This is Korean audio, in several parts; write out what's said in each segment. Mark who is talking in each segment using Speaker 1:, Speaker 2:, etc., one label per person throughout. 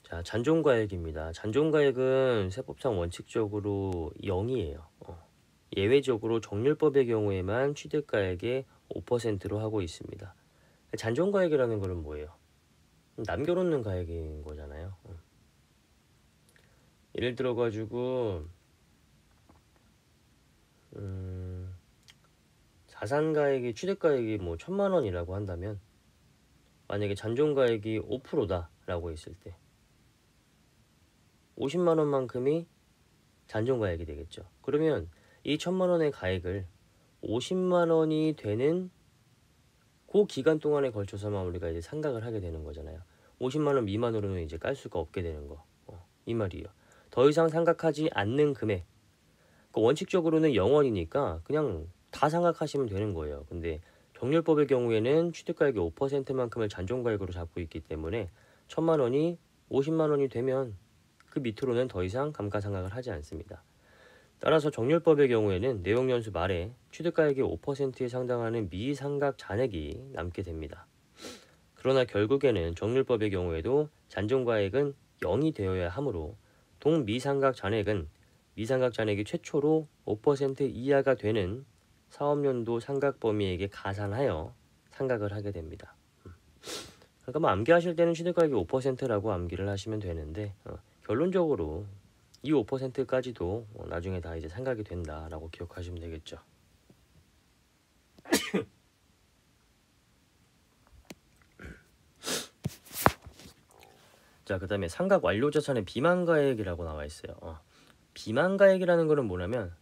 Speaker 1: 자, 잔존가액입니다. 잔존가액은 세법상 원칙적으로 0이에요. 예외적으로 정률법의 경우에만 취득가액의 5%로 하고 있습니다. 잔존가액이라는 거는 뭐예요? 남겨놓는 가액인 거잖아요. 예를 들어 가지고 자산가액이 취득가액이 뭐 1,000만 원이라고 한다면 만약에 잔존가액이 5%다 라고 했을 때 50만 원만큼이 잔존가액이 되겠죠. 그러면 이 1,000만 원의 가액을 50만 원이 되는 그 기간 동안에 걸쳐서만 우리가 이제 상각을 하게 되는 거잖아요. 50만 원 미만으로는 이제 깔 수가 없게 되는 거. 이 말이에요. 더 이상 상각하지 않는 금액. 그러니까 원칙적으로는 0원이니까 그냥 다 상각하시면 되는 거예요. 근데 정률법의 경우에는 취득가액의 5%만큼을 잔존가액으로 잡고 있기 때문에 1,000만 원이 50만 원이 되면 그 밑으로는 더 이상 감가상각을 하지 않습니다. 따라서 정률법의 경우에는 내용연수 말에 취득가액의 5%에 상당하는 미상각 잔액이 남게 됩니다. 그러나 결국에는 정률법의 경우에도 잔존가액은 0이 되어야 하므로 동미상각 잔액은 미상각 잔액이 최초로 5% 이하가 되는 사업연도 상각 범위에게 가산하여 상각을 하게 됩니다. 그러니까 뭐 암기하실 때는 취득가액이 5%라고 암기를 하시면 되는데 결론적으로 이 5%까지도 나중에 다 이제 상각이 된다라고 기억하시면 되겠죠. 자, 그 다음에 상각 완료 자산의 비만가액이라고 나와 있어요. 비만가액이라는 거는 뭐냐면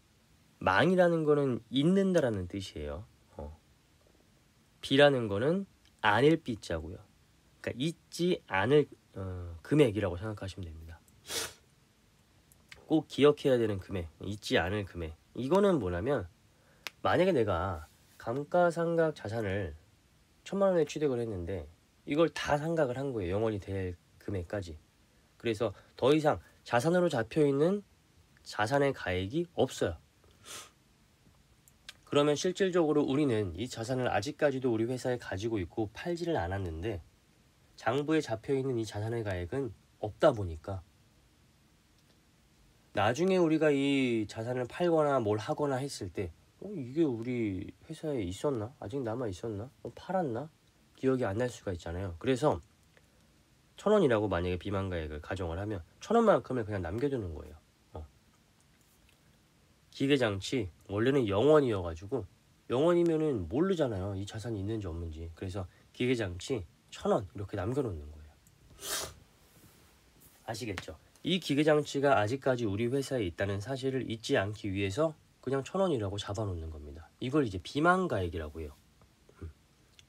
Speaker 1: 망이라는 거는 있는다라는 뜻이에요. 비라는 거는 아닐 비자고요. 그러니까 있지 않을 금액이라고 생각하시면 됩니다. 꼭 기억해야 되는 금액, 있지 않을 금액. 이거는 뭐냐면 만약에 내가 감가상각 자산을 1,000만 원에 취득을 했는데 이걸 다 상각을 한 거예요. 영원히 될 금액까지. 그래서 더 이상 자산으로 잡혀있는 자산의 가액이 없어요. 그러면 실질적으로 우리는 이 자산을 아직까지도 우리 회사에 가지고 있고 팔지를 않았는데 장부에 잡혀있는 이 자산의 가액은 없다 보니까 나중에 우리가 이 자산을 팔거나 뭘 하거나 했을 때 이게 우리 회사에 있었나? 아직 남아 있었나? 팔았나? 기억이 안 날 수가 있잖아요. 그래서 1,000원이라고 만약에 비만가액을 가정을 하면 1,000원만큼을 그냥 남겨두는 거예요. 기계장치 원래는 0원이어가지고 0원이면은 모르잖아요. 이 자산이 있는지 없는지. 그래서 기계장치 1,000원 이렇게 남겨놓는 거예요. 아시겠죠? 이 기계장치가 아직까지 우리 회사에 있다는 사실을 잊지 않기 위해서 그냥 1,000원이라고 잡아놓는 겁니다. 이걸 이제 비만가액이라고 해요.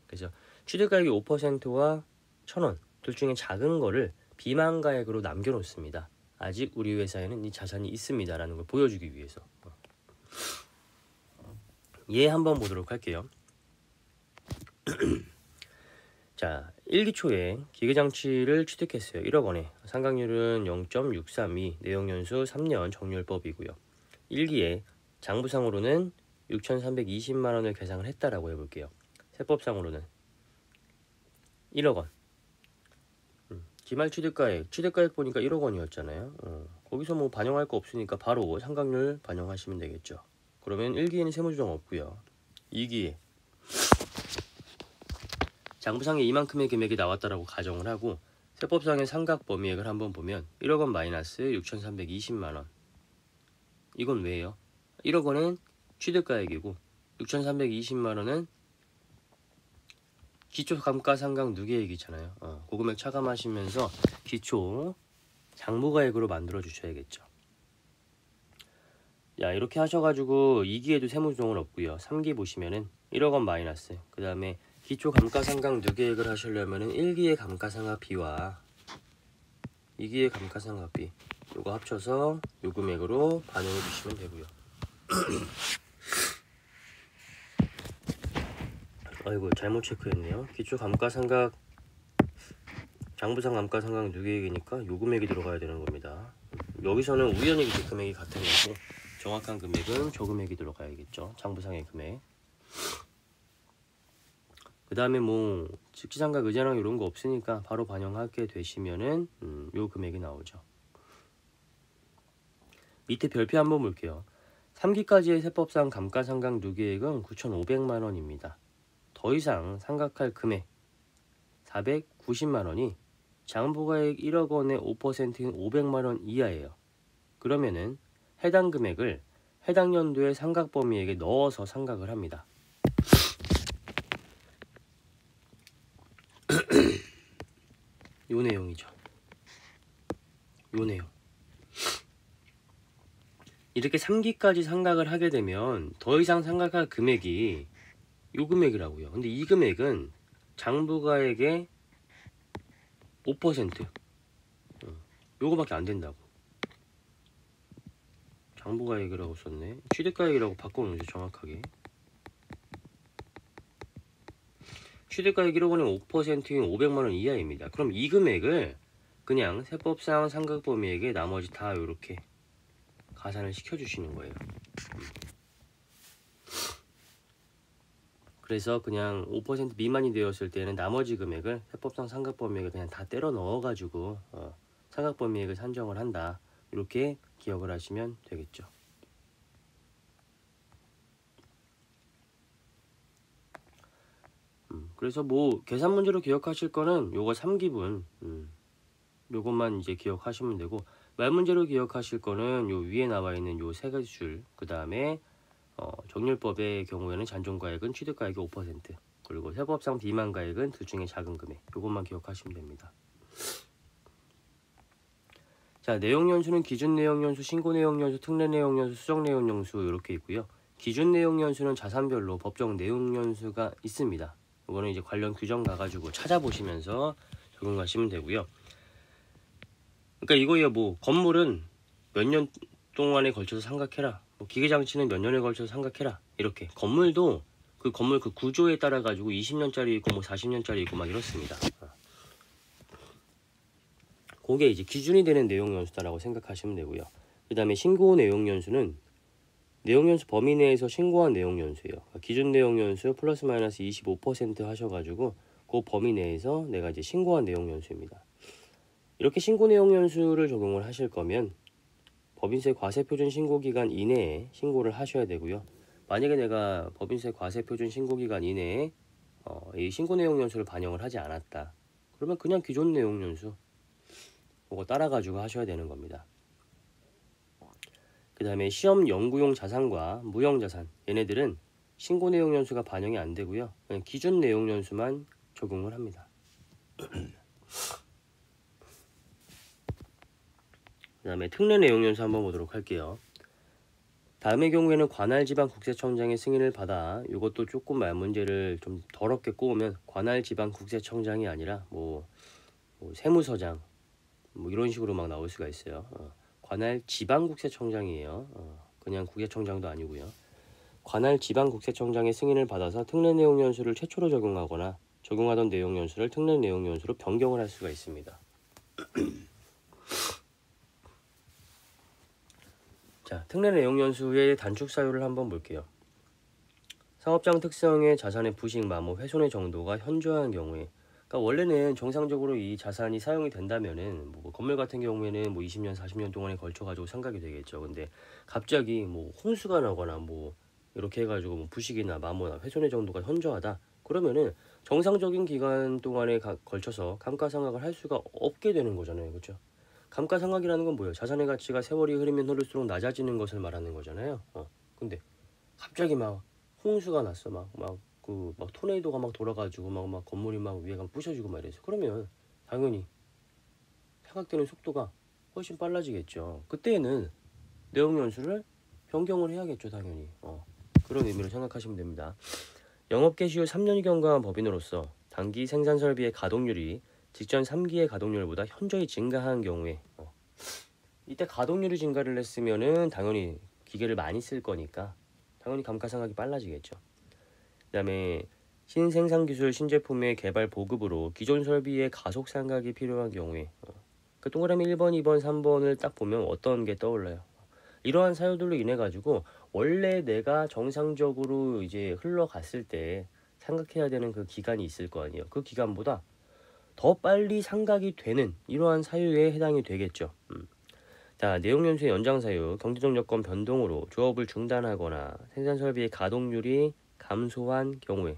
Speaker 1: 그래서 취득가액이 5%와 1,000원 둘 중에 작은 거를 비만가액으로 남겨놓습니다. 아직 우리 회사에는 이 자산이 있습니다라는 걸 보여주기 위해서. 예, 한번 보도록 할게요. 자, 1기 초에 기계장치를 취득했어요. 1억 원에. 상각률은 0.632, 내용연수 3년 정률법이고요. 1기에 장부상으로는 6,320만 원을 계상을 했다라고 해볼게요. 세법상으로는 1억 원. 기말 취득가액 보니까 1억 원이었잖아요. 거기서 뭐 반영할 거 없으니까 바로 상각률 반영하시면 되겠죠. 그러면 1기에는 세무조정 없고요. 2기에 장부상에 이만큼의 금액이 나왔다라고 가정을 하고 세법상의 상각 범위액을 한번 보면 1억 원 마이너스 6,320만 원. 이건 왜요? 1억 원은 취득가액이고 6,320만 원은 기초 감가상각 누계액이잖아요. 그 금액 차감하시면서 기초 장부가액으로 만들어 주셔야겠죠. 야, 이렇게 하셔가지고 2기에도 세무조정은 없고요. 3기 보시면은 1억 원 마이너스. 그 다음에 기초 감가상각 누계액을 하시려면은 1기의 감가상각비와 2기의 감가상각비 요거 합쳐서 요 금액으로 반영해 주시면 되고요. 아이고, 잘못 체크했네요. 기초 감가상각 장부상 감가상각 누계액이니까 요 금액이 들어가야 되는 겁니다. 여기서는 우연히 기초 금액이 같은 거고 정확한 금액은 저 금액이 들어가야겠죠. 장부상의 금액. 그 다음에 뭐 즉시상각 의자랑 이런 거 없으니까 바로 반영하게 되시면은 요 금액이 나오죠. 밑에 별표 한번 볼게요. 3기까지의 세법상 감가상각 누계액은 9,500만 원입니다. 더 이상 상각할 금액 490만 원이 장부가액 1억 원의 5%인 500만 원 이하예요. 그러면은 해당 금액을 해당 연도의 상각 범위액에 넣어서 상각을 합니다. 요 내용이죠. 요 내용. 이렇게 3기까지 상각을 하게 되면 더 이상 상각할 금액이 요 금액이라고요. 근데 이 금액은 장부가액의 5% 요거밖에 안 된다고. 장부가액이라고 썼네. 취득가액이라고 바꿔놓죠. 정확하게. 취득가액 1억 원의 5%인 500만 원 이하입니다. 그럼 이 금액을 그냥 세법상 상각 범위액에 나머지 다 이렇게 가산을 시켜주시는 거예요. 그래서 그냥 5% 미만이 되었을 때는 나머지 금액을 세법상 상각 범위액에 그냥 다 때려 넣어가지고 상각 범위액을 산정을 한다. 이렇게 기억을 하시면 되겠죠. 그래서 뭐 계산 문제로 기억하실 거는 요거 3기분 요것만 이제 기억하시면 되고, 말 문제로 기억하실 거는 요 위에 나와 있는 요 세 가지 줄, 그 다음에 정률법의 경우에는 잔존가액은 취득가액의 5%, 그리고 세법상 비만가액은 둘 중에 작은 금액, 요것만 기억하시면 됩니다. 자, 내용연수는 기준내용연수, 신고내용연수, 특례내용연수, 수정내용연수 이렇게 있고요. 기준내용연수는 자산별로 법정 내용연수가 있습니다. 이거는 이제 관련 규정 가가지고 찾아보시면서 적용하시면 되고요. 그러니까 이거예요. 뭐 건물은 몇 년 동안에 걸쳐서 상각해라, 뭐 기계장치는 몇 년에 걸쳐서 상각해라, 이렇게. 건물도 그 건물 그 구조에 따라 가지고 20년짜리 있고 뭐 40년짜리 있고 막 이렇습니다. 그게 이제 기준이 되는 내용연수다라고 생각하시면 되고요. 그 다음에 신고 내용연수는 내용연수 범위 내에서 신고한 내용연수예요. 그러니까 기준 내용연수 플러스 마이너스 25% 하셔가지고 그 범위 내에서 내가 이제 신고한 내용연수입니다. 이렇게 신고 내용연수를 적용을 하실 거면 법인세 과세표준 신고기간 이내에 신고를 하셔야 되고요. 만약에 내가 법인세 과세표준 신고기간 이내에 이 신고 내용연수를 반영을 하지 않았다, 그러면 그냥 기존 내용연수 그거 따라가지고 하셔야 되는 겁니다. 그 다음에 시험 연구용 자산과 무형자산, 얘네들은 신고 내용연수가 반영이 안 되고요. 그냥 기준 내용연수만 적용을 합니다. 그 다음에 특례 내용연수 한번 보도록 할게요. 다음의 경우에는 관할지방국세청장의 승인을 받아, 이것도 조금 말 문제를 좀 더럽게 꼬우면 관할지방국세청장이 아니라 뭐 세무서장 뭐 이런 식으로 막 나올 수가 있어요. 관할지방국세청장이에요. 그냥 국세청장도 아니고요. 관할지방국세청장의 승인을 받아서 특례 내용연수를 최초로 적용하거나 적용하던 내용연수를 특례 내용연수로 변경을 할 수가 있습니다. 자, 특례 내용연수의 단축 사유를 한번 볼게요. 사업장 특성의 자산의 부식, 마모, 훼손의 정도가 현저한 경우에, 그러니까 원래는 정상적으로 이 자산이 사용이 된다면은 뭐 건물 같은 경우에는 뭐 20년, 40년 동안에 걸쳐 가지고 상각이 되겠죠. 근데 갑자기 뭐 홍수가 나거나 뭐 이렇게 해가지고 뭐 부식이나 마모나 훼손의 정도가 현저하다, 그러면은 정상적인 기간 동안에 걸쳐서 감가상각을 할 수가 없게 되는 거잖아요. 그렇죠? 감가상각이라는 건 뭐예요? 자산의 가치가 세월이 흐르면 흐를수록 낮아지는 것을 말하는 거잖아요. 근데 갑자기 막 홍수가 났어. 막 토네이도가 막 돌아가지고 막 건물이 막 위에가 부셔지고 막 이래서, 그러면 당연히 상각되는 속도가 훨씬 빨라지겠죠. 그때는 내용연수를 변경을 해야겠죠. 당연히. 그런 의미로 생각하시면 됩니다. 영업 개시 후 3년이 경과한 법인으로서 단기 생산 설비의 가동률이 직전 3기의 가동률보다 현저히 증가한 경우에, 이때 가동률이 증가를 했으면은 당연히 기계를 많이 쓸 거니까 당연히 감가상각이 빨라지겠죠. 그 다음에 신생산기술 신제품의 개발 보급으로 기존 설비의 가속 상각이 필요한 경우에, 그 동그라미 1번, 2번, 3번을 딱 보면 어떤 게 떠올라요? 이러한 사유들로 인해 가지고 원래 내가 정상적으로 이제 흘러갔을 때 상각해야 되는 그 기간이 있을 거 아니에요. 그 기간보다 더 빨리 상각이 되는 이러한 사유에 해당이 되겠죠. 자, 내용연수의 연장 사유, 경제적 여건 변동으로 조업을 중단하거나 생산 설비의 가동률이 감소한 경우에,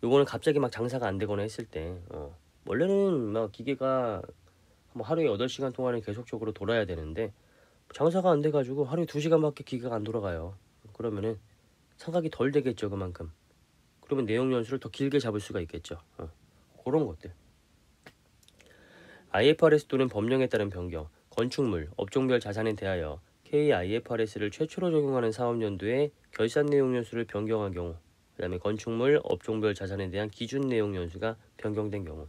Speaker 1: 요거는 갑자기 막 장사가 안 되거나 했을 때, 원래는 막 기계가 뭐 하루에 8시간 동안은 계속적으로 돌아야 되는데 장사가 안 돼가지고 하루에 2시간밖에 기계가 안 돌아가요. 그러면은 상각이 덜 되겠죠, 그만큼. 그러면 내용 연수를 더 길게 잡을 수가 있겠죠. 그런 것들. IFRS 또는 법령에 따른 변경, 건축물, 업종별 자산에 대하여 KIFRS를 최초로 적용하는 사업연도에 결산 내용 연수를 변경한 경우, 그 다음에 건축물, 업종별 자산에 대한 기준 내용 연수가 변경된 경우.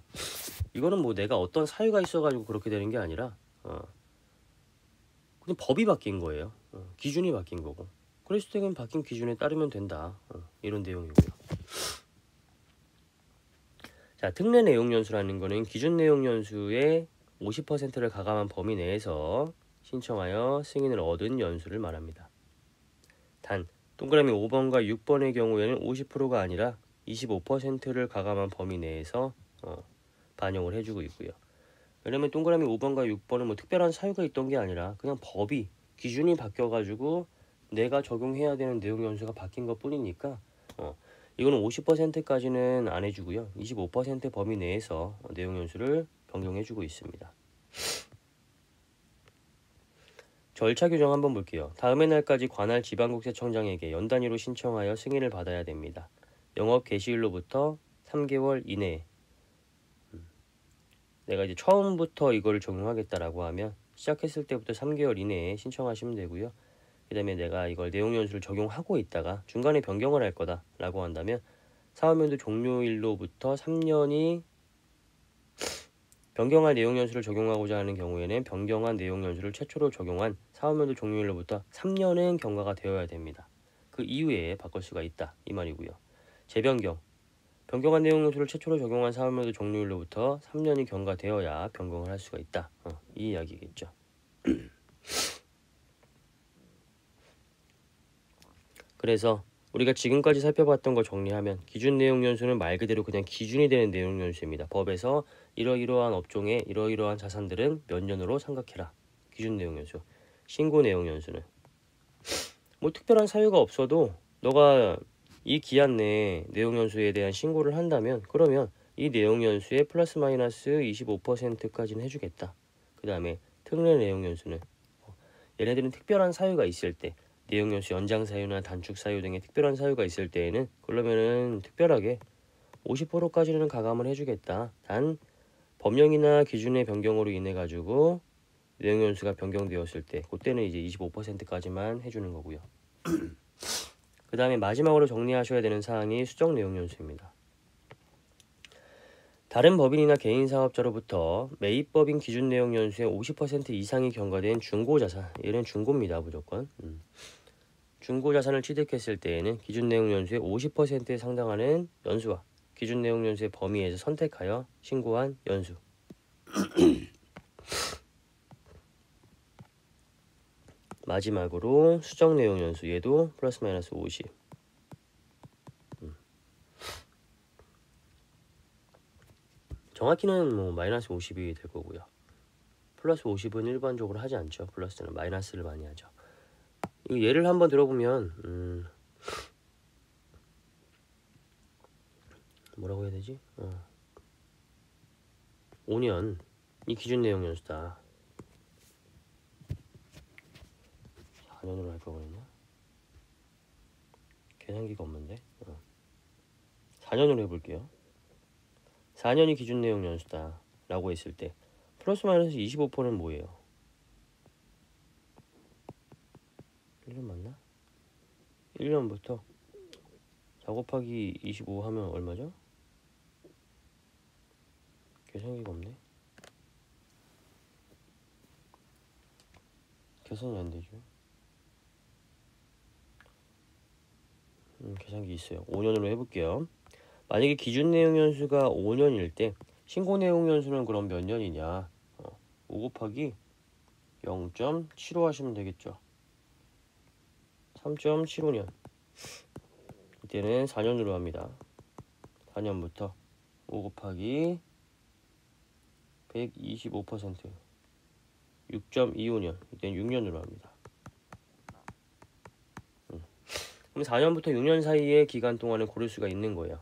Speaker 1: 이거는 뭐 내가 어떤 사유가 있어가지고 그렇게 되는 게 아니라 그냥 법이 바뀐 거예요. 기준이 바뀐 거고. 그랬을 때는 바뀐 기준에 따르면 된다. 이런 내용이고요. 자, 특례 내용 연수라는 거는 기준 내용 연수의 50%를 가감한 범위 내에서 신청하여 승인을 얻은 연수를 말합니다. 단, 동그라미 5번과 6번의 경우에는 50%가 아니라 25%를 가감한 범위 내에서 반영을 해주고 있고요. 왜냐면 동그라미 5번과 6번은 뭐 특별한 사유가 있던 게 아니라 그냥 법이 기준이 바뀌어가지고 내가 적용해야 되는 내용 연수가 바뀐 것 뿐이니까 이거는 50%까지는 안 해주고요. 25% 범위 내에서 내용 연수를 변경해주고 있습니다. 절차 규정 한번 볼게요. 다음의 날까지 관할 지방국세청장에게 연 단위로 신청하여 승인을 받아야 됩니다. 영업 개시일로부터 3개월 이내에 내가 이제 처음부터 이거를 적용하겠다라고 하면 시작했을 때부터 3개월 이내에 신청하시면 되고요. 그 다음에 내가 이걸 내용 연수를 적용하고 있다가 중간에 변경을 할 거다라고 한다면 사업연도 종료일로부터 3년이 변경한 내용 연수를 적용하고자 하는 경우에는 변경한 내용 연수를 최초로 적용한 사업연도 종료일로부터 3년은 경과가 되어야 됩니다. 그 이후에 바꿀 수가 있다 이 말이고요. 재변경 변경한 내용 연수를 최초로 적용한 사업연도 종료일로부터 3년이 경과되어야 변경을 할 수가 있다. 이 이야기겠죠. 그래서 우리가 지금까지 살펴봤던 거 정리하면 기준 내용 연수는 말 그대로 그냥 기준이 되는 내용 연수입니다. 법에서 이러이러한 업종의 이러이러한 자산들은 몇 년으로 상각해라. 기준 내용 연수. 신고 내용 연수는 뭐 특별한 사유가 없어도 너가 이 기한 내에 내용 연수에 대한 신고를 한다면 그러면 이 내용 연수에 플러스 마이너스 25%까지는 해주겠다. 그 다음에 특례 내용 연수는 얘네들은 특별한 사유가 있을 때 내용 연수 연장 사유나 단축 사유 등의 특별한 사유가 있을 때에는 그러면은 특별하게 50%까지는 가감을 해주겠다. 단 법령이나 기준의 변경으로 인해 가지고 내용 연수가 변경되었을 때 그때는 이제 25%까지만 해주는 거고요. 그 다음에 마지막으로 정리하셔야 되는 사항이 수정 내용 연수입니다. 다른 법인이나 개인 사업자로부터 매입법인 기준 내용 연수의 50% 이상이 경과된 중고자산, 얘는 중고입니다 무조건. 중고자산을 취득했을 때에는 기준 내용 연수의 50%에 상당하는 연수와 기준 내용 연수의 범위에서 선택하여 신고한 연수. 마지막으로 수정 내용 연수, 얘도 플러스 마이너스 50. 정확히는 뭐 마이너스 50이 될 거고요. 플러스 50은 일반적으로 하지 않죠. 플러스는 마이너스를 많이 하죠. 이 예를 한번 들어보면 뭐라고 해야 되지? 5년 이 기준 내용 연수다. 4년으로 할 거 그랬나? 계산기가 없는데 4년으로 해볼게요. 4년이 기준 내용 연수다 라고 했을 때 플러스 마이너스 25%는 뭐예요? 1년 맞나? 1년부터 4 곱하기 25 하면 얼마죠? 계산기가 없네. 계산이 안 되죠. 계산기 있어요. 5년으로 해볼게요. 만약에 기준 내용 연수가 5년일 때 신고 내용 연수는 그럼 몇 년이냐? 5 곱하기 0.75 하시면 되겠죠. 3.75년. 이때는 4년으로 합니다. 4년부터 5 곱하기 125% 6.25년 이때는 6년으로 합니다. 그럼 4년부터 6년 사이의 기간 동안을 고를 수가 있는 거예요.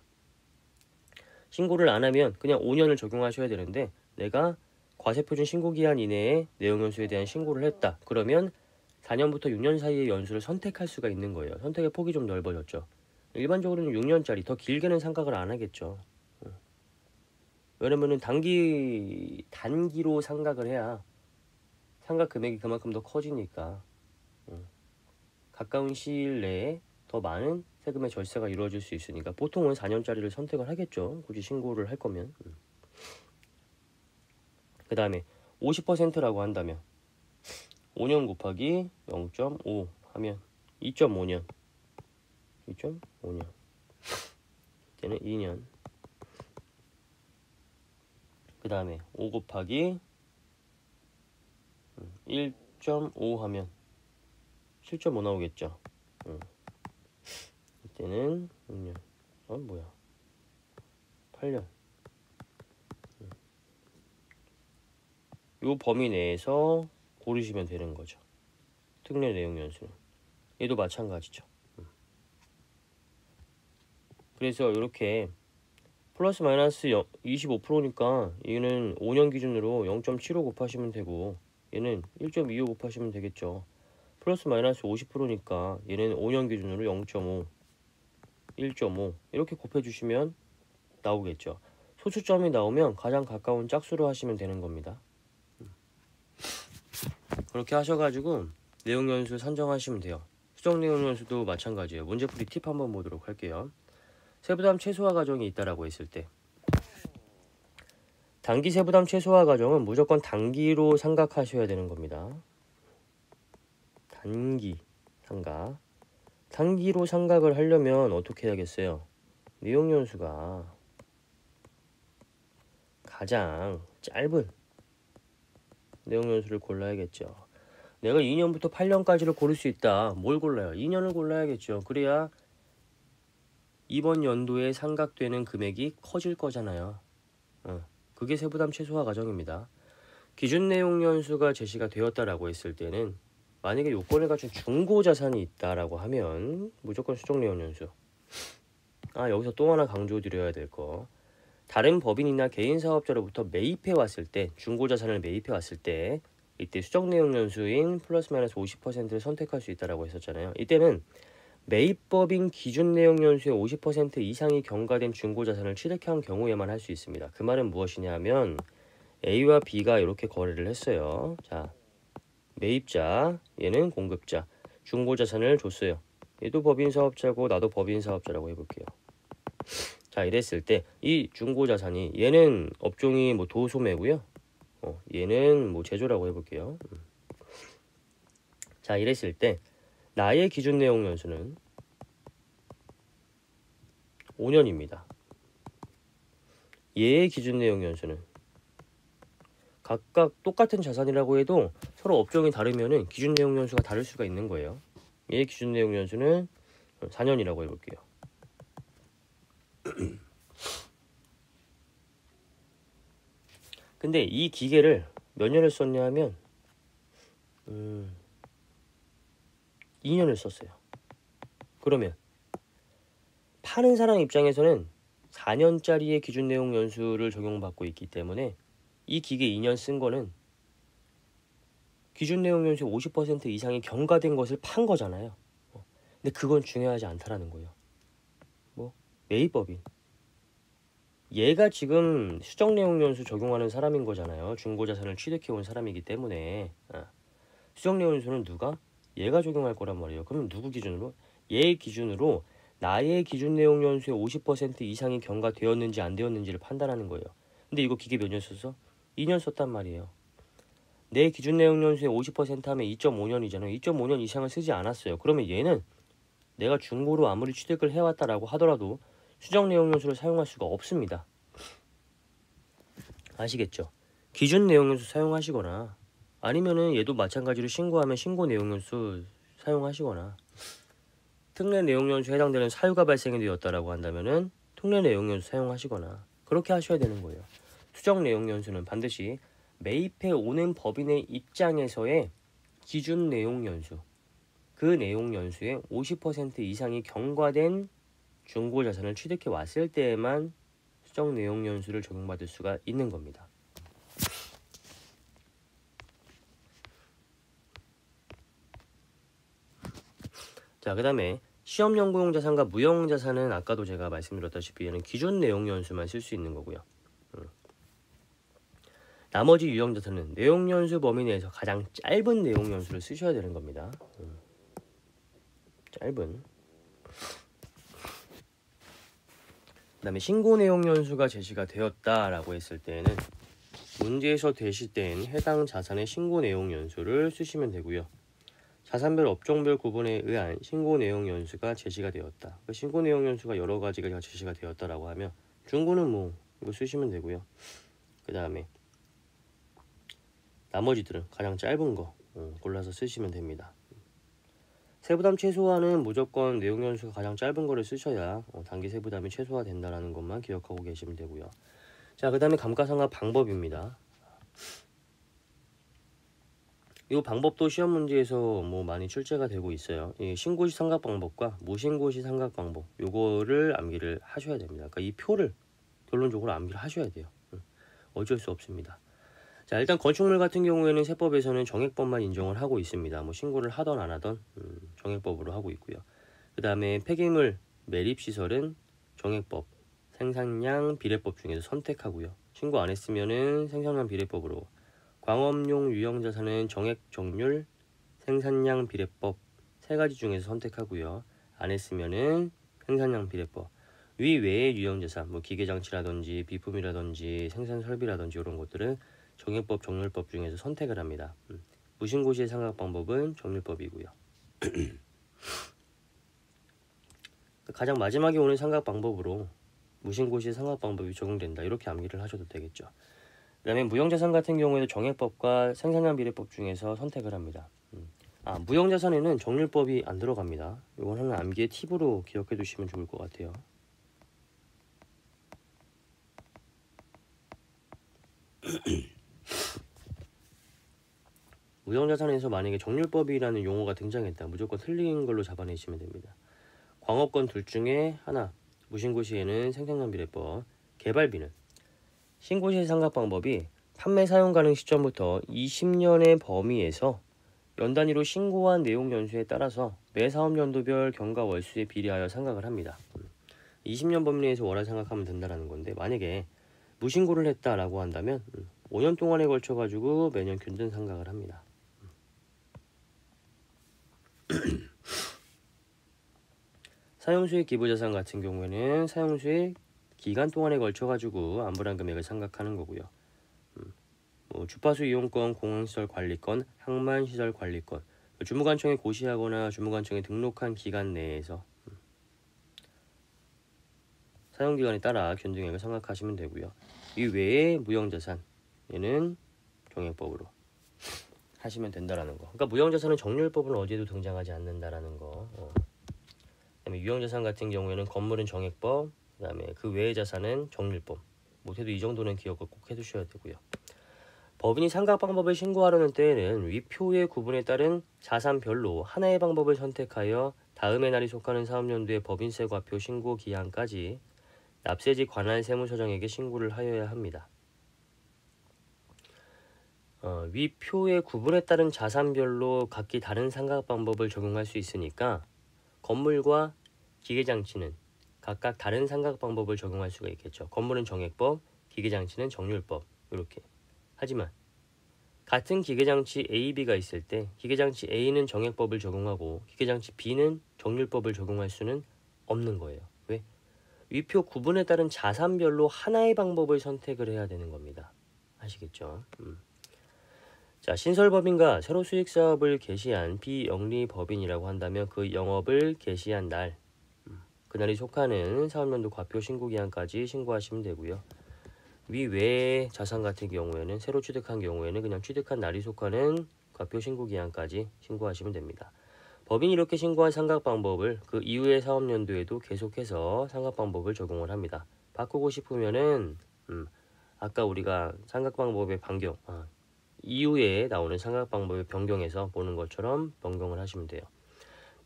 Speaker 1: 신고를 안 하면 그냥 5년을 적용하셔야 되는데 내가 과세표준 신고기한 이내에 내용연수에 대한 신고를 했다. 그러면 4년부터 6년 사이의 연수를 선택할 수가 있는 거예요. 선택의 폭이 좀 넓어졌죠. 일반적으로는 6년짜리 더 길게는 생각을 안 하겠죠. 왜냐면은 단기로 생각을 해야 상각 금액이 그만큼 더 커지니까 가까운 시일 내에 더 많은 세금의 절세가 이루어질 수 있으니까 보통은 4년짜리를 선택을 하겠죠. 굳이 신고를 할 거면. 그 다음에 50%라고 한다면 5년 곱하기 0.5 하면 2.5년 2.5년 이때는 2년. 그 다음에 5 곱하기 1.5 하면 7.5 나오겠죠. 이때는 6년. 뭐야 8년. 요 범위 내에서 고르시면 되는 거죠. 특례 내용 연수는 얘도 마찬가지죠. 그래서 이렇게 플러스 마이너스 25%니까 얘는 5년 기준으로 0.75 곱하시면 되고 얘는 1.25 곱하시면 되겠죠. 플러스 마이너스 50%니까 얘는 5년 기준으로 0.5 1.5 이렇게 곱해주시면 나오겠죠. 소수점이 나오면 가장 가까운 짝수로 하시면 되는 겁니다. 그렇게 하셔가지고 내용연수 선정하시면 돼요. 수정 내용연수도 마찬가지예요. 문제풀이 팁 한번 보도록 할게요. 세부담 최소화 과정이 있다라고 했을 때 단기 세부담 최소화 과정은 무조건 단기로 생각하셔야 되는 겁니다. 단기 생각. 단기로 생각을 하려면 어떻게 해야겠어요? 내용연수가 가장 짧은 내용연수를 골라야겠죠. 내가 2년부터 8년까지를 고를 수 있다. 뭘 골라요? 2년을 골라야겠죠. 그래야 이번 연도에 상각되는 금액이 커질 거잖아요. 그게 세부담 최소화 과정입니다. 기준 내용 연수가 제시가 되었다라고 했을 때는 만약에 요건을 갖춘 중고자산이 있다라고 하면 무조건 수정 내용 연수. 여기서 또 하나 강조드려야 될 거. 다른 법인이나 개인 사업자로부터 매입해 왔을 때 중고자산을 매입해 왔을 때 이때 수정 내용 연수인 플러스 마이너스 50%를 선택할 수 있다라고 했었잖아요. 이때는 매입법인 기준 내용 연수의 50% 이상이 경과된 중고자산을 취득한 경우에만 할 수 있습니다. 그 말은 무엇이냐 하면 A와 B가 이렇게 거래를 했어요. 자, 매입자, 얘는 공급자, 중고자산을 줬어요. 얘도 법인사업자고 나도 법인사업자라고 해볼게요. 자, 이랬을 때 이 중고자산이 얘는 업종이 뭐 도소매고요. 얘는 뭐 제조라고 해볼게요. 자, 이랬을 때 나의 기준 내용 연수는 5년입니다. 얘의 기준 내용 연수는 각각 똑같은 자산이라고 해도 서로 업종이 다르면은 기준 내용 연수가 다를 수가 있는 거예요. 얘의 기준 내용 연수는 4년이라고 해볼게요. 근데 이 기계를 몇 년을 썼냐 하면 2년을 썼어요. 그러면 파는 사람 입장에서는 4년짜리의 기준 내용 연수를 적용받고 있기 때문에 이 기계 2년 쓴 거는 기준 내용 연수의 50% 이상이 경과된 것을 판 거잖아요. 근데 그건 중요하지 않다라는 거예요. 매입법인. 얘가 지금 수정 내용 연수 적용하는 사람인 거잖아요. 중고자산을 취득해온 사람이기 때문에 수정 내용 연수는 누가? 얘가 적용할 거란 말이에요. 그럼 누구 기준으로? 얘 기준으로 나의 기준 내용 연수의 50% 이상이 경과되었는지 안 되었는지를 판단하는 거예요. 근데 이거 기계 몇 년 썼어? 2년 썼단 말이에요. 내 기준 내용 연수의 50% 하면 2.5년이잖아요. 2.5년 이상을 쓰지 않았어요. 그러면 얘는 내가 중고로 아무리 취득을 해왔다라고 하더라도 수정 내용 연수를 사용할 수가 없습니다. 아시겠죠? 기준 내용 연수 사용하시거나 아니면은 얘도 마찬가지로 신고하면 신고 내용 연수 사용하시거나 특례 내용연수에 해당되는 사유가 발생이 되었다라고 한다면은 특례 내용연수 사용하시거나 그렇게 하셔야 되는 거예요. 수정 내용연수는 반드시 매입해 오는 법인의 입장에서의 기준 내용연수, 그 내용연수의 50% 이상이 경과된 중고자산을 취득해 왔을 때에만 수정 내용연수를 적용받을 수가 있는 겁니다. 자, 그 다음에 시험연구용 자산과 무형 자산은 아까도 제가 말씀드렸다시피 얘는 기준 내용연수만 쓸 수 있는 거고요. 나머지 유형 자산은 내용연수 범위 내에서 가장 짧은 내용연수를 쓰셔야 되는 겁니다. 짧은. 그 다음에 신고 내용연수가 제시가 되었다라고 했을 때에는 문제에서 되실 때엔 해당 자산의 신고 내용연수를 쓰시면 되고요. 자산별 업종별 구분에 의한 신고 내용연수가 제시가 되었다. 그 신고 내용연수가 여러 가지가 제시가 되었다라고 하면 중고는 뭐 이거 쓰시면 되고요. 그 다음에 나머지들은 가장 짧은 거 골라서 쓰시면 됩니다. 세부담 최소화는 무조건 내용연수가 가장 짧은 거를 쓰셔야 단기 세부담이 최소화된다는 것만 기억하고 계시면 되고요. 자, 그 다음에 감가상각 방법입니다. 이 방법도 시험 문제에서 뭐 많이 출제가 되고 있어요. 이 신고시 상각 방법과 무신고시 상각 방법 요거를 암기를 하셔야 됩니다. 그러니까 이 표를 결론적으로 암기를 하셔야 돼요. 어쩔 수 없습니다. 자, 일단 건축물 같은 경우에는 세법에서는 정액법만 인정을 하고 있습니다. 뭐 신고를 하던 안 하던 정액법으로 하고 있고요. 그 다음에 폐기물 매립시설은 정액법, 생산량 비례법 중에서 선택하고요. 신고 안 했으면은 생산량 비례법으로, 광업용 유형자산은 정액 정률, 생산량 비례법 세 가지 중에서 선택하고요. 안 했으면은 생산량 비례법. 위 외의 유형자산, 뭐 기계장치라든지 비품이라든지 생산 설비라든지 이런 것들은 정액법, 정률법 중에서 선택을 합니다. 무신고시의 상각 방법은 정률법이고요. 가장 마지막에 오는 상각 방법으로 무신고시의 상각 방법이 적용된다. 이렇게 암기를 하셔도 되겠죠. 그 다음에 무형자산 같은 경우에는 정액법과 생산량 비례법 중에서 선택을 합니다. 무형자산에는 정률법이 안 들어갑니다. 이건 하나 암기의 팁으로 기억해 두시면 좋을 것 같아요. 무형자산에서 만약에 정률법이라는 용어가 등장했다. 무조건 틀린 걸로 잡아내시면 됩니다. 광업권 둘 중에 하나, 무신고시에는 생산량 비례법, 개발비는 신고시 상각 방법이 판매 사용 가능 시점부터 20년의 범위에서 연 단위로 신고한 내용 연수에 따라서 매 사업연도별 경과 월수에 비례하여 상각을 합니다. 20년 범위 내에서 월화 상각하면 된다는 건데, 만약에 무신고를 했다라고 한다면 5년 동안에 걸쳐 가지고 매년 균등 상각을 합니다. 사용수익 기부자산 같은 경우에는 사용수익 기간 동안에 걸쳐 가지고 안불한 금액을 상각하는 거고요. 주파수 이용권, 공항시설 관리권, 항만시설 관리권, 주무관청에 고시하거나 주무관청에 등록한 기간 내에서 사용기간에 따라 균등액을 상각하시면 되고요. 이 외에 무형자산, 얘는 정액법으로 하시면 된다라는 거. 그러니까 무형자산은 정률법은 어디에도 등장하지 않는다라는 거. 그다음에 유형자산 같은 경우에는 건물은 정액법, 그다음에 그 외의 자산은 정률법. 못해도 이 정도는 기억을 꼭 해두셔야 되고요. 법인이 상각 방법을 신고하려는 때에는 위표의 구분에 따른 자산별로 하나의 방법을 선택하여 다음의 날이 속하는 사업연도의 법인세 과표 신고 기한까지 납세지 관할 세무서장에게 신고를 하여야 합니다. 위표의 구분에 따른 자산별로 각기 다른 상각 방법을 적용할 수 있으니까 건물과 기계장치는 각각 다른 상각 방법을 적용할 수가 있겠죠. 건물은 정액법, 기계장치는 정률법, 이렇게. 하지만 같은 기계장치 A, B가 있을 때 기계장치 A는 정액법을 적용하고 기계장치 B는 정률법을 적용할 수는 없는 거예요. 왜? 위표 구분에 따른 자산별로 하나의 방법을 선택을 해야 되는 겁니다. 아시겠죠? 자, 신설법인과 새로 수익사업을 개시한 비영리법인이라고 한다면 그 영업을 개시한 날, 그날이 속하는 사업연도 과표 신고기한까지 신고하시면 되고요. 위 외의 자산 같은 경우에는 새로 취득한 경우에는 그냥 취득한 날이 속하는 과표 신고기한까지 신고하시면 됩니다. 법인이 이렇게 신고한 상각 방법을 그 이후의 사업연도에도 계속해서 상각 방법을 적용을 합니다. 바꾸고 싶으면은 아까 우리가 상각 방법의 변경, 이후에 나오는 상각 방법의 변경에서 보는 것처럼 변경을 하시면 돼요.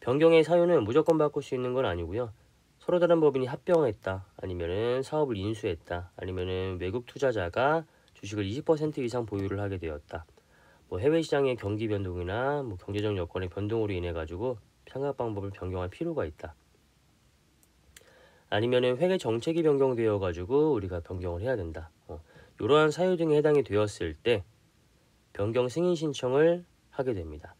Speaker 1: 변경의 사유는 무조건 바꿀 수 있는 건 아니고요. 서로 다른 법인이 합병했다, 아니면은 사업을 인수했다, 아니면은 외국 투자자가 주식을 20% 이상 보유를 하게 되었다. 뭐 해외 시장의 경기 변동이나 뭐 경제적 여건의 변동으로 인해 가지고 상각 방법을 변경할 필요가 있다. 아니면은 회계 정책이 변경되어 가지고 우리가 변경을 해야 된다. 이러한 사유 등에 해당이 되었을 때 변경 승인 신청을 하게 됩니다.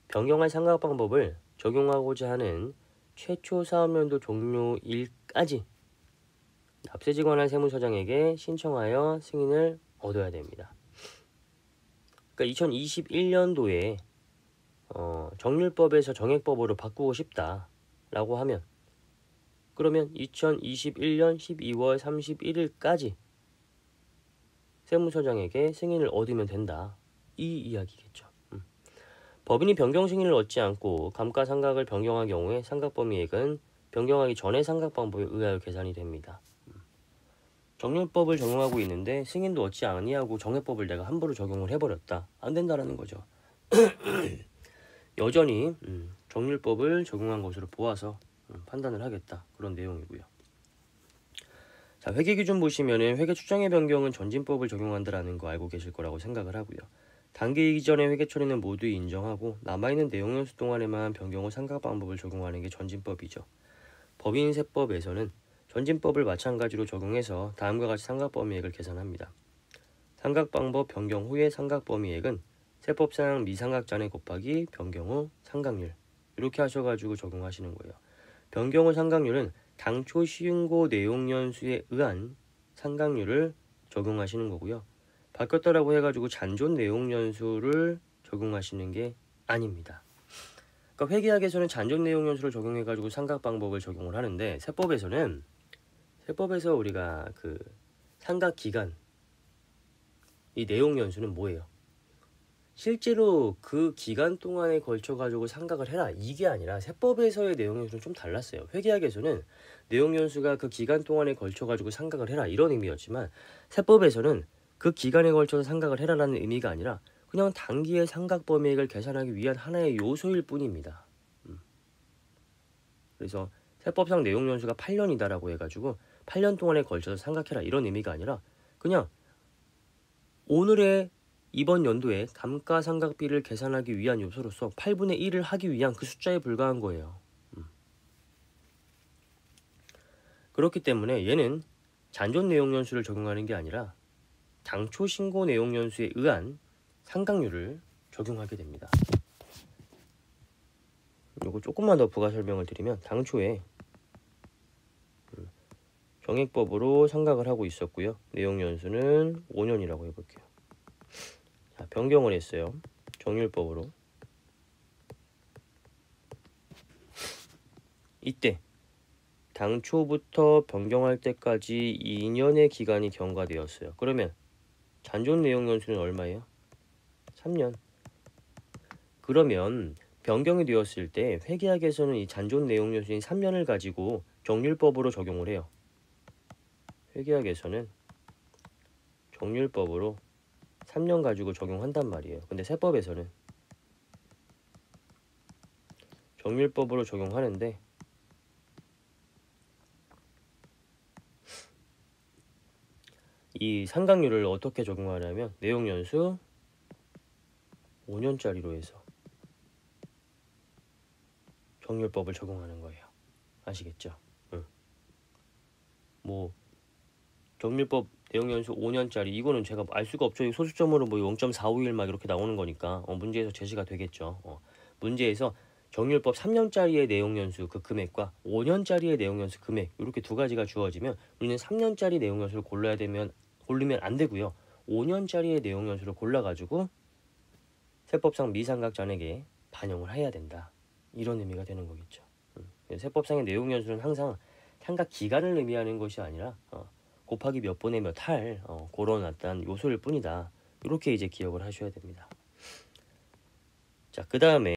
Speaker 1: 변경할 상각 방법을 적용하고자 하는 최초 사업연도 종료일까지 납세지 관할 세무서장에게 신청하여 승인을 얻어야 됩니다. 그러니까 2021년도에 정률법에서 정액법으로 바꾸고 싶다라고 하면 그러면 2021년 12월 31일까지 세무서장에게 승인을 얻으면 된다. 이 이야기겠죠. 법인이 변경 승인을 얻지 않고 감가상각을 변경한 경우에 상각범위액은 변경하기 전에 상각 방법에 의하여 계산이 됩니다. 정률법을 적용하고 있는데 승인도 얻지 아니하고 정액법을 내가 함부로 적용을 해버렸다. 안 된다라는 거죠. 여전히 정률법을 적용한 것으로 보아서 판단을 하겠다. 그런 내용이고요. 자, 회계기준 보시면은 회계출장의 변경은 전진법을 적용한다라는 거 알고 계실 거라고 생각을 하고요. 단기 이전의 회계 처리는 모두 인정하고 남아있는 내용연수 동안에만 변경 후 상각 방법을 적용하는 게 전진법이죠. 법인세법에서는 전진법을 마찬가지로 적용해서 다음과 같이 상각범위액을 계산합니다. 상각방법 변경 후의 상각범위액은 세법상 미상각잔액 곱하기 변경 후 상각률 이렇게 하셔가지고 적용하시는 거예요. 변경 후 상각률은 당초 신고 내용연수에 의한 상각률을 적용하시는 거고요. 바뀌었다라고 해가지고 잔존 내용연수를 적용하시는 게 아닙니다. 그러니까 회계학에서는 잔존 내용연수를 적용해가지고 상각 방법을 적용을 하는데 세법에서 우리가 그 상각 기간 이 내용연수는 뭐예요? 실제로 그 기간 동안에 걸쳐가지고 상각을 해라 이게 아니라 세법에서의 내용연수는 좀 달랐어요. 회계학에서는 내용연수가 그 기간 동안에 걸쳐가지고 상각을 해라 이런 의미였지만 세법에서는 그 기간에 걸쳐서 상각을 해라라는 의미가 아니라 그냥 단기의 상각 범위액을 계산하기 위한 하나의 요소일 뿐입니다. 그래서 세법상 내용연수가 8년이다라고 해가지고 8년 동안에 걸쳐서 상각해라 이런 의미가 아니라 그냥 오늘의 이번 연도에 감가상각비를 계산하기 위한 요소로서 8분의 1을 하기 위한 그 숫자에 불과한 거예요. 그렇기 때문에 얘는 잔존 내용연수를 적용하는 게 아니라 당초 신고 내용연수에 의한 상각률을 적용하게 됩니다. 이거 조금만 더 부가 설명을 드리면 당초에 정액법으로 상각을 하고 있었고요. 내용연수는 5년이라고 해볼게요. 자, 변경을 했어요. 정률법으로. 이때 당초부터 변경할 때까지 2년의 기간이 경과되었어요. 그러면 잔존 내용연수는 얼마예요? 3년. 그러면 변경이 되었을 때 회계학에서는 이 잔존 내용연수인 3년을 가지고 정률법으로 적용을 해요. 회계학에서는 정률법으로 3년 가지고 적용한단 말이에요. 근데 세법에서는 정률법으로 적용하는데 이 상각률을 어떻게 적용하냐면 내용연수 5년짜리로 해서 정률법을 적용하는 거예요. 아시겠죠? 뭐 정률법 내용연수 5년짜리 이거는 제가 알 수가 없죠. 소수점으로 뭐 0.451 막 이렇게 나오는 거니까 문제에서 제시가 되겠죠. 문제에서 정률법 3년짜리의 내용연수 그 금액과 5년짜리의 내용연수 금액 이렇게 두 가지가 주어지면 우리는 3년짜리 내용연수를 고르면 안 되고요. 5년짜리의 내용연수를 골라가지고 세법상 미상각잔액에 반영을 해야 된다. 이런 의미가 되는 거겠죠. 세법상의 내용연수는 항상 상각 기간을 의미하는 것이 아니라 곱하기 몇 분의 몇 할 그런 어떤 요소일 뿐이다. 이렇게 이제 기억을 하셔야 됩니다. 자, 그 다음에